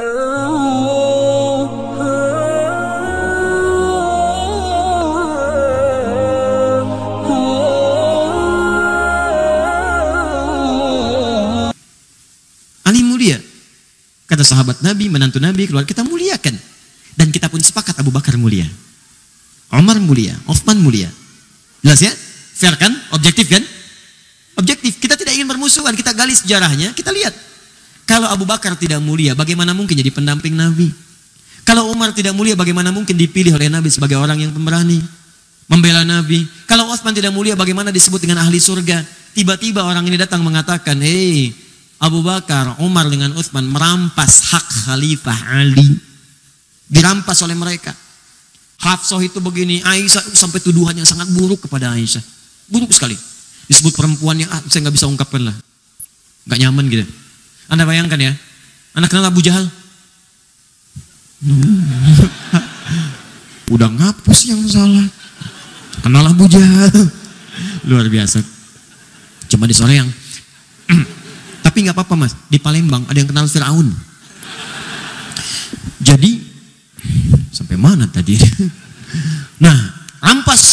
Ali mulia. Kata sahabat Nabi, menantu Nabi, keluar, kita muliakan. Dan kita pun sepakat Abu Bakar mulia. Umar mulia, Utsman mulia. Jelas ya? Fair kan? Objektif kan? Objektif. Kita tidak ingin bermusuhan, kita gali sejarahnya, kita lihat. Kalau Abu Bakar tidak mulia, bagaimana mungkin jadi pendamping Nabi? Kalau Umar tidak mulia, bagaimana mungkin dipilih oleh Nabi sebagai orang yang pemberani? Membela Nabi. Kalau Utsman tidak mulia, bagaimana disebut dengan ahli surga? Tiba-tiba orang ini datang mengatakan, hei, Abu Bakar, Umar dengan Utsman merampas hak Khalifah Ali. Dirampas oleh mereka. Hafsah itu begini, Aisyah sampai tuduhan yang sangat buruk kepada Aisyah. Buruk sekali. Disebut perempuan yang saya nggak bisa ungkapkan lah. Nggak nyaman gitu. Anda bayangkan ya, anak kenal Abu Jahal. Udah ngapus yang salah. Kenal Abu Jahal. Luar biasa. Cuma di sore yang tapi nggak apa-apa mas, di Palembang ada yang kenal Firaun. Jadi sampai mana tadi? Nah, rampas,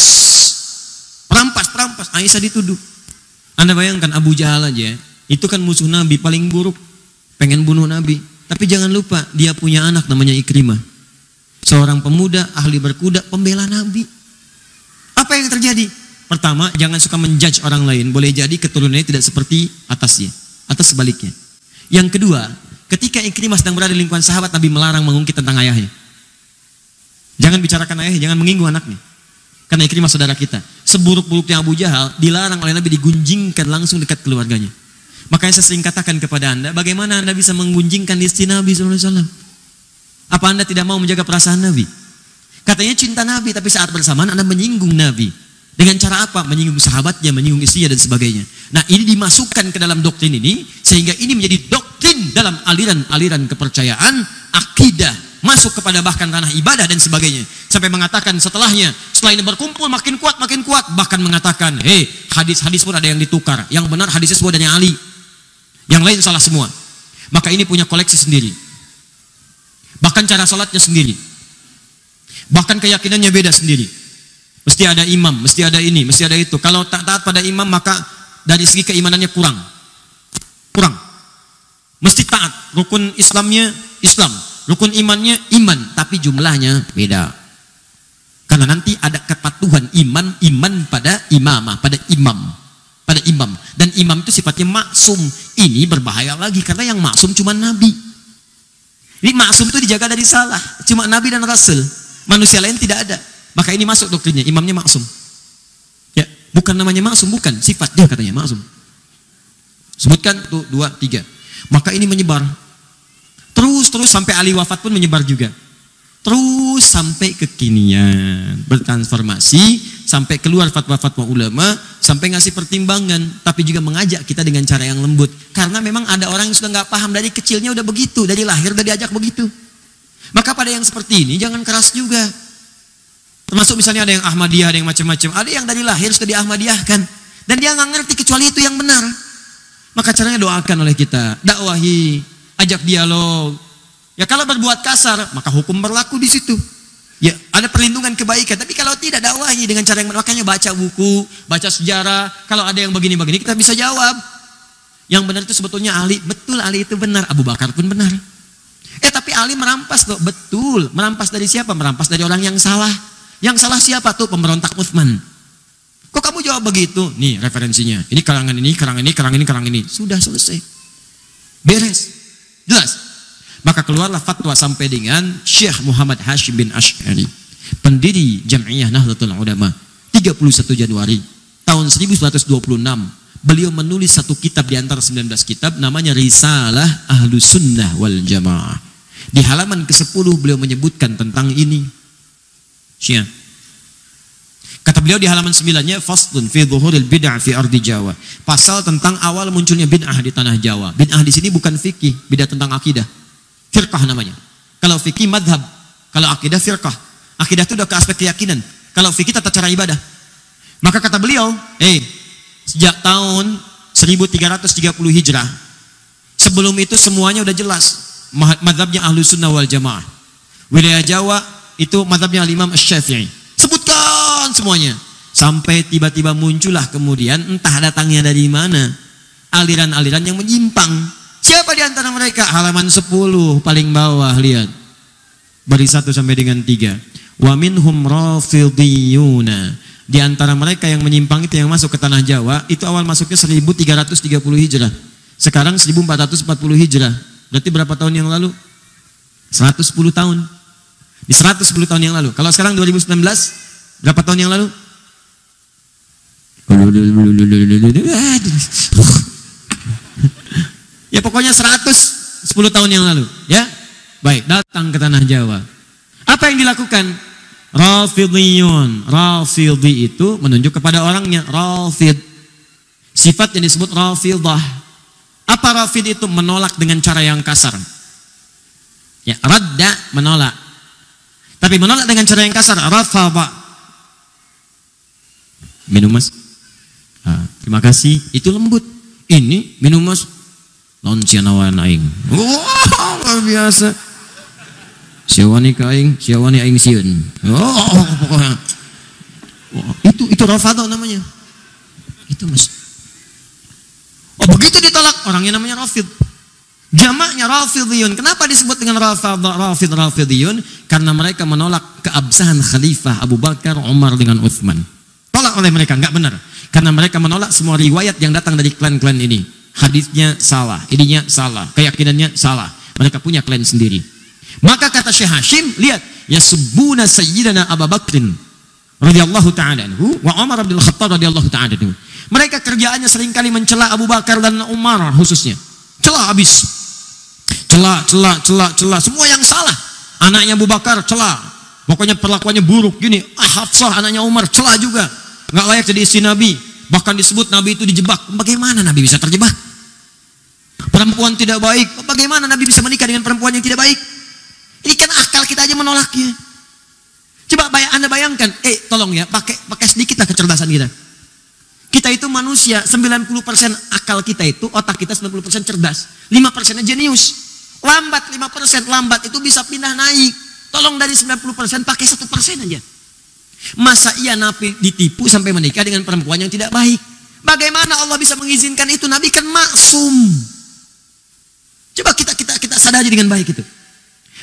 Aisyah dituduh. Anda bayangkan Abu Jahal aja, itu kan musuh Nabi paling buruk, pengen bunuh Nabi. Tapi jangan lupa dia punya anak namanya Ikrimah, seorang pemuda ahli berkuda, pembela Nabi. Apa yang terjadi? Pertama, jangan suka menjudge orang lain. Boleh jadi keturunannya tidak seperti atasnya, atau sebaliknya. Yang kedua, ketika Ikrimah sedang berada di lingkungan sahabat, Nabi melarang mengungkit tentang ayahnya. Jangan bicarakan ayahnya, jangan menyinggung anaknya. Karena Ikrimah saudara kita. Seburuk-buruknya Abu Jahal dilarang oleh Nabi digunjingkan langsung dekat keluarganya. Makanya saya sering katakan kepada Anda, bagaimana Anda bisa menggunjingkan istri Nabi SAW? Apa Anda tidak mau menjaga perasaan Nabi? Katanya cinta Nabi, tapi saat bersamaan Anda menyinggung Nabi. Dengan cara apa? Menyinggung sahabatnya, menyinggung istrinya dan sebagainya. Nah, ini dimasukkan ke dalam doktrin ini, sehingga ini menjadi doktrin dalam aliran-aliran kepercayaan, akidah, masuk kepada bahkan ranah ibadah dan sebagainya. Sampai mengatakan setelahnya, setelah ini berkumpul makin kuat, bahkan mengatakan, hei, hadis-hadis pun ada yang ditukar. Yang benar hadisnya semua dari Ali. Yang lain salah semua. Maka ini punya koleksi sendiri. Bahkan cara salatnya sendiri. Bahkan keyakinannya beda sendiri. Mesti ada imam, mesti ada ini, mesti ada itu. Kalau tak taat pada imam, maka dari segi keimanannya kurang. Mesti taat. Rukun Islamnya Islam, rukun imannya iman, tapi jumlahnya beda. Karena nanti ada kepatuhan iman pada imamah, pada imam. Dan imam itu sifatnya maksum. Ini berbahaya lagi karena yang maksum cuma Nabi. Jadi maksum itu dijaga dari salah, cuma Nabi dan Rasul. Manusia lain tidak ada. Maka ini masuk doktrinnya, imamnya maksum. Ya, bukan namanya maksum, bukan sifat dia katanya maksum. Sebutkan tuh 2, 3. Maka ini menyebar. Terus sampai Ali wafat pun menyebar juga. Terus sampai kekinian, bertransformasi sampai keluar fatwa-fatwa ulama, sampai ngasih pertimbangan, tapi juga mengajak kita dengan cara yang lembut. Karena memang ada orang yang sudah nggak paham dari kecilnya udah begitu, dari lahir udah diajak begitu. Maka pada yang seperti ini jangan keras juga. Termasuk misalnya ada yang Ahmadiyah, ada yang macam-macam, ada yang dari lahir sudah diahmadiyahkan dan dia nggak ngerti kecuali itu yang benar. Maka caranya doakan oleh kita, dakwahi, ajak dialog. Ya kalau berbuat kasar, maka hukum berlaku di situ. Ya ada perlindungan kebaikan. Tapi kalau tidak, dakwahi dengan cara yang makanya baca buku, baca sejarah. Kalau ada yang begini-begini kita bisa jawab. Yang benar itu sebetulnya Ali, betul Ali itu benar. Abu Bakar pun benar. Tapi Ali merampas kok, betul. Merampas dari siapa? Merampas dari orang yang salah. Yang salah siapa tuh? Pemberontak Utsman. Kok kamu jawab begitu? Nih referensinya. Ini karangan ini. Sudah selesai. Beres. Jelas. Maka keluarlah fatwa sampai dengan Syekh Muhammad Hashim bin Asy'ari, pendiri Jam'iyah Nahdlatul Ulama, 31 Januari tahun 1926. Beliau menulis satu kitab di antara 19 kitab, namanya Risalah Ahlus Sunnah wal Jamaah. Di halaman ke-10 beliau menyebutkan tentang ini. Syia. Kata beliau di halaman 9-nya, faslun fi dhuhuril bid'ah fi ardi Jawa. Pasal tentang awal munculnya bid'ah di tanah Jawa. Bid'ah di sini bukan fikih, bid'ah tentang akidah. Firqah namanya. Kalau fikih madhab, kalau akidah firqah. Akidah itu udah ke aspek keyakinan. Kalau fikih tata cara ibadah. Maka kata beliau, sejak tahun 1330 Hijrah, sebelum itu semuanya udah jelas. mazhabnya Ahlus Sunnah wal Jamaah. Wilayah Jawa itu mazhabnya Imam Asy-Syafi'i. Sebutkan semuanya. Sampai tiba-tiba muncullah kemudian entah datangnya dari mana aliran-aliran yang menyimpang. Siapa di antara mereka? Halaman 10 paling bawah, lihat. Baris 1 sampai dengan 3. Wa minhum rafidhiyuna. Di antara mereka yang menyimpang itu yang masuk ke tanah Jawa, itu awal masuknya 1330 Hijrah. Sekarang 1440 Hijrah. Berarti berapa tahun yang lalu? 110 tahun. Di 110 tahun yang lalu. Kalau sekarang 2019, berapa tahun yang lalu? Ya pokoknya 110 tahun yang lalu, ya. Baik, datang ke tanah Jawa. Apa yang dilakukan? Rafidhiyun. Rafidhi itu menunjuk kepada orangnya, Rafid. Sifat yang disebut Rafidah. Apa Rafid itu? Menolak dengan cara yang kasar. Ya, radda menolak. Tapi menolak dengan cara yang kasar, rafadha. Minum mas. Terima kasih, itu lembut. Ini minum mas. Non cianawan aing. Wah, luar biasa. Siawani ka aing, siawani aing sieun. Oh, pokoknya. Wah, itu rafadha namanya. Itu mas. Oh, begitu ditolak, orangnya namanya Rafid. Jamaknya Rafidhiyun. Kenapa disebut dengan Rafidhiyun? Karena mereka menolak keabsahan Khalifah Abu Bakar, Umar dengan Utsman. Tolak oleh mereka, enggak benar. Karena mereka menolak semua riwayat yang datang dari klan-klan ini. Hadisnya salah, ininya salah, keyakinannya salah. Mereka punya klan sendiri. Maka kata Syekh Hashim, lihat, yasubbuna sayyidana Abu Bakrin radhiyallahu ta'ala anhu wa Umar bin Khattab radhiyallahu ta'ala anhu. Mereka kerjaannya seringkali mencela Abu Bakar dan Umar khususnya. Cela habis. Cela. Semua yang salah. Anaknya Abu Bakar cela. Pokoknya perlakuannya buruk gini. Hafsah anaknya Umar cela juga. Nggak layak jadi istri Nabi. Bahkan disebut Nabi itu dijebak. Bagaimana Nabi bisa terjebak? Perempuan tidak baik. Bagaimana Nabi bisa menikah dengan perempuan yang tidak baik? Ini kan akal kita aja menolaknya. Coba Anda bayangkan. Tolong ya, pakai sedikit lah kecerdasan kita. Kita itu manusia, 90% akal kita itu, otak kita 90% cerdas. 5%-nya jenius. Lambat 5%, lambat itu bisa pindah naik. Tolong dari 90% pakai 1% aja. Masa iya Nabi ditipu sampai menikah dengan perempuan yang tidak baik? Bagaimana Allah bisa mengizinkan itu? Nabi kan maksum. Coba kita sadari dengan baik itu.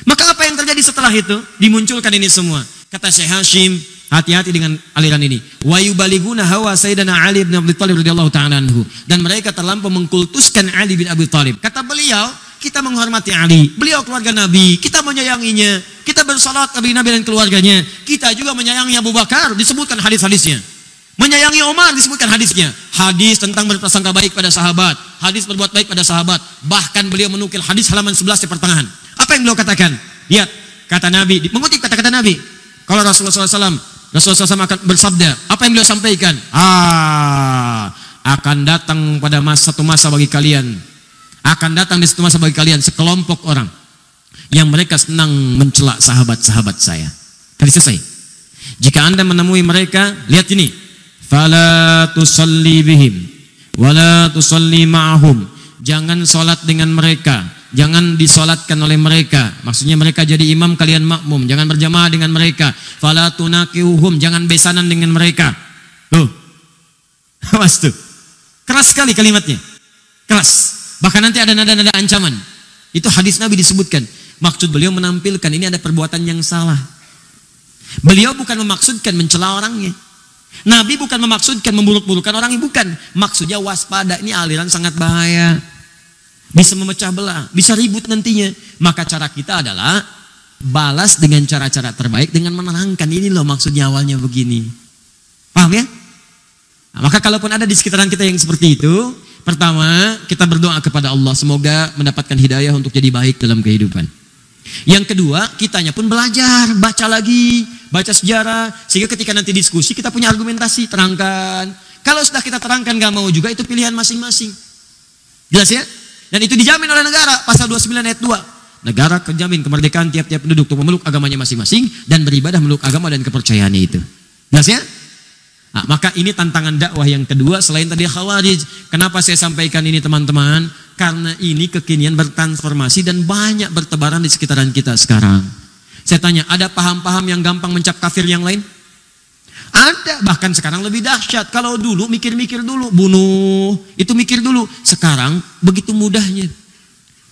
Maka apa yang terjadi setelah itu? Dimunculkan ini semua. Kata Syekh Hashim, hati-hati dengan aliran ini. Wa yubaliguna hawa Sayyidina Ali bin Abi Thalib radhiyallahu ta'ala anhu. Dan mereka terlampau mengkultuskan Ali bin Abi Thalib. Kata beliau, kita menghormati Ali. Beliau keluarga Nabi, kita menyayanginya. Kita bersalat kepada Nabi dan keluarganya. Kita juga menyayangi Abu Bakar, disebutkan hadis-hadisnya. Menyayangi Umar, disebutkan hadisnya. Hadis tentang berprasangka baik pada sahabat. Hadis berbuat baik pada sahabat. Bahkan beliau menukil hadis halaman 11 di pertengahan. Apa yang beliau katakan? Lihat, kata Nabi, mengutip kata-kata Nabi. Kalau Rasulullah SAW akan bersabda, apa yang beliau sampaikan? Akan datang pada satu masa bagi kalian. Akan datang di satu masa bagi kalian sekelompok orang yang mereka senang mencela sahabat-sahabat saya. Tadi selesai. Jika Anda menemui mereka, lihat ini. Fala tusalli bihim wala tusalli ma'ahum. Jangan salat dengan mereka. Jangan disolatkan oleh mereka. Maksudnya mereka jadi imam, kalian makmum. Jangan berjamaah dengan mereka. Fala tunakiuhum. Jangan besanan dengan mereka. Tuh. Awas tuh. Keras sekali kalimatnya. Keras. Bahkan nanti ada nada-nada ancaman. Itu hadis Nabi disebutkan. Maksud beliau menampilkan ini ada perbuatan yang salah. Beliau bukan memaksudkan mencela orangnya. Nabi bukan memaksudkan memburuk-burukan orangnya. Bukan. Maksudnya waspada. Ini aliran sangat bahaya. Bisa memecah belah, bisa ribut nantinya. Maka cara kita adalah balas dengan cara-cara terbaik dengan menerangkan ini loh maksudnya awalnya begini. Paham ya? Nah, maka kalaupun ada di sekitaran kita yang seperti itu, pertama kita berdoa kepada Allah semoga mendapatkan hidayah untuk jadi baik dalam kehidupan. Yang kedua, kitanya pun belajar, baca lagi, baca sejarah sehingga ketika nanti diskusi kita punya argumentasi, terangkan. Kalau sudah kita terangkan gak mau juga itu pilihan masing-masing. Jelas ya? Dan itu dijamin oleh negara, pasal 29 ayat 2. Negara menjamin kemerdekaan tiap-tiap penduduk untuk memeluk agamanya masing-masing dan beribadah menurut agama dan kepercayaannya itu. Jelas ya? Nah, maka ini tantangan dakwah yang kedua selain tadi Khawarij. Kenapa saya sampaikan ini teman-teman? Karena ini kekinian bertransformasi dan banyak bertebaran di sekitaran kita sekarang. Saya tanya, ada paham-paham yang gampang mencap kafir yang lain? Ada, bahkan sekarang lebih dahsyat. Kalau dulu mikir-mikir dulu, bunuh, itu mikir dulu. Sekarang begitu mudahnya.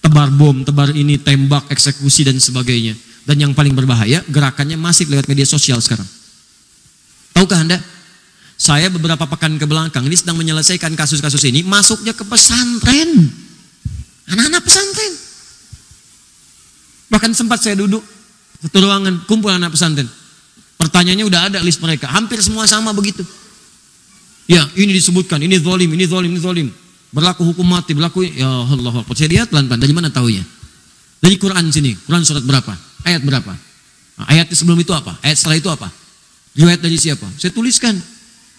Tebar bom, tebar ini, tembak, eksekusi dan sebagainya. Dan yang paling berbahaya, gerakannya masif lewat media sosial sekarang. Tahukah Anda? Saya beberapa pekan ke belakang ini sedang menyelesaikan kasus-kasus ini, masuknya ke pesantren. Anak-anak pesantren. Bahkan sempat saya duduk satu ruangan, kumpul anak pesantren. Pertanyaannya udah ada list mereka, hampir semua sama begitu. Ya, ini disebutkan, ini zalim, ini zalim, ini zalim. Berlaku hukum mati, berlaku, ya Allah. Saya lihat pelan-pelan, dari mana taunya? Dari Quran sini, Quran surat berapa? Ayat berapa? Nah, ayat sebelum itu apa? Ayat setelah itu apa? Riwayat dari siapa? Saya tuliskan.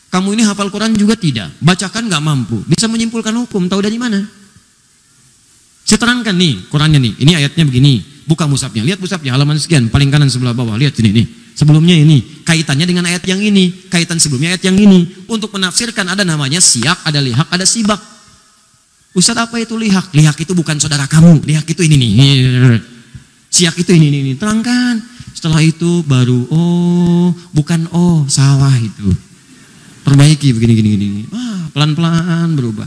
Kamu ini hafal Quran juga tidak, bacakan nggak mampu, bisa menyimpulkan hukum, tahu dari mana? Saya terangkan nih, Qurannya nih, ini ayatnya begini, buka mushafnya, lihat mushafnya, halaman sekian, paling kanan sebelah bawah, lihat sini nih, sebelumnya ini, kaitannya dengan ayat yang ini, kaitan sebelumnya ayat yang ini, untuk menafsirkan ada namanya siak, ada lihak, ada sibak. Ustaz apa itu lihak? Lihak itu bukan saudara kamu, lihak itu ini nih, siak itu ini, terangkan. Setelah itu baru, oh, bukan oh, salah itu. Perbaiki begini. Pelan-pelan berubah.